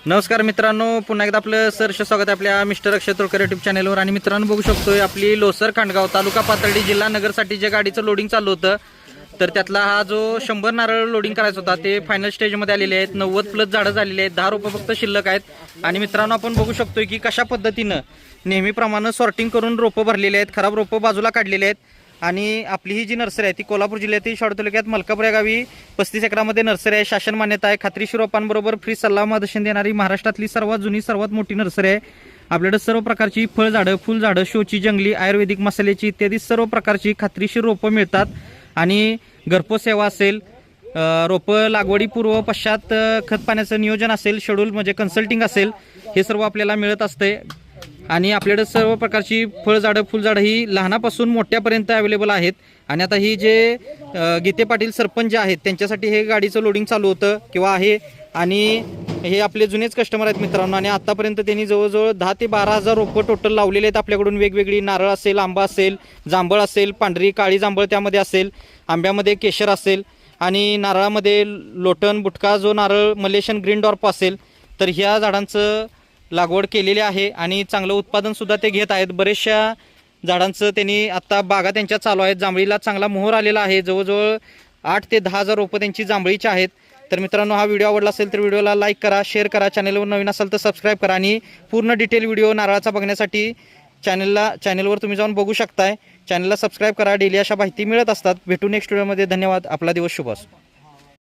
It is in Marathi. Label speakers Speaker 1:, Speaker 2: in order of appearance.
Speaker 1: नमस्कार मित्रांनो, पुन्हा एकदा आपलं सहर्ष स्वागत आहे आपल्या मिस्टर अक्षय तोडकर यूट्यूब चॅनलवर। आणि मित्रांनो बघू शकतोय आपली लोसर खांडगाव तालुका पाथर्डी जिल्हा नगरसाठी जे गाडीचं लोडिंग चालू होतं, तर त्यातला हा जो 100 नारळ लोडिंग करायचा होता ते फायनल स्टेजमध्ये आलेले आहेत। 90+ झाडं झालेली आहेत, 10 रोपं फक्त शिल्लक आहेत। आणि मित्रांनो आपण बघू शकतोय की कशा पद्धतीनं नेहमीप्रमाणे सॉर्टिंग करून रोपं भरलेली आहेत, खराब रोपं बाजूला काढलेली आहेत। आणि आपली ही जी नर्सरी आहे ती कोल्हापूर जिल्ह्यातील शाडू तालुक्यात मलकापूर या गावी 35 एकरामध्ये नर्सरी आहे। शासन मान्यता आहे, खात्रीशीर रोपांबरोबर फ्री सल्ला मार्गदर्शन देणारी महाराष्ट्रातली सर्वात जुनी सर्वात मोठी नर्सरी आहे। आपल्याकडे सर्व प्रकारची फळझाडं, फुलझाडं, शोची, जंगली, आयुर्वेदिक, मसाल्याची इत्यादी सर्व प्रकारची खात्रीशीर रोपं मिळतात। आणि घरपोच सेवा असेल, रोपं लागवडीपूर्व पश्चात खत पाण्याचं नियोजन असेल, शेड्यूल म्हणजे कन्सल्टिंग असेल, हे सर्व आपल्याला मिळत असते। आणि आपल्याकडे सर्व प्रकारची फळझाडं, फुलझाडं ही लहानापासून मोठ्यापर्यंत अवेलेबल आहेत। आणि आता ही जे गीते पाटील सरपंच जे आहेत त्यांच्यासाठी हे गाडीचं लोडिंग चालू होतं किंवा आहे। आणि हे आपले जुनेच कस्टमर आहेत मित्रांनो। आणि आतापर्यंत त्यांनी जवळजवळ 10 ते 12 हजार रोपं टोटल लावलेले आहेत आपल्याकडून। वेगवेगळी नारळ असेल, आंबा असेल, जांभळ असेल, पांढरी काळी जांभळ त्यामध्ये असेल, आंब्यामध्ये केशर असेल, आणि नारळामध्ये लोटन, बुटका, जो नारळ मलेशियन ग्रीन डॉर्प असेल, तर ह्या झाडांचं लागवड केलेली आहे आणि चांगलं उत्पादन सुद्धा ते घेत आहेत। बरेचशा झाडांचं त्यांनी आता बागा त्यांच्या चालू आहेत। जांभळीला चांगला मोहर आलेला आहे, जवळजवळ 8 ते 10 हजार रोपं त्यांची जांभळीची आहेत। तर मित्रांनो, हा व्हिडिओ आवडला असेल तर व्हिडिओला लाईक करा, शेअर करा, चॅनलवर नवीन असाल तर सबस्क्राईब करा। आणि पूर्ण डिटेल व्हिडिओ नारळाचा बघण्यासाठी चॅनलवर तुम्ही जाऊन बघू शकताय। चॅनलला सबस्क्राईब करा, डेली अशा माहिती मिळत असतात। भेटू नेक्स्ट व्हिडिओमध्ये। धन्यवाद, आपला दिवस शुभ असो।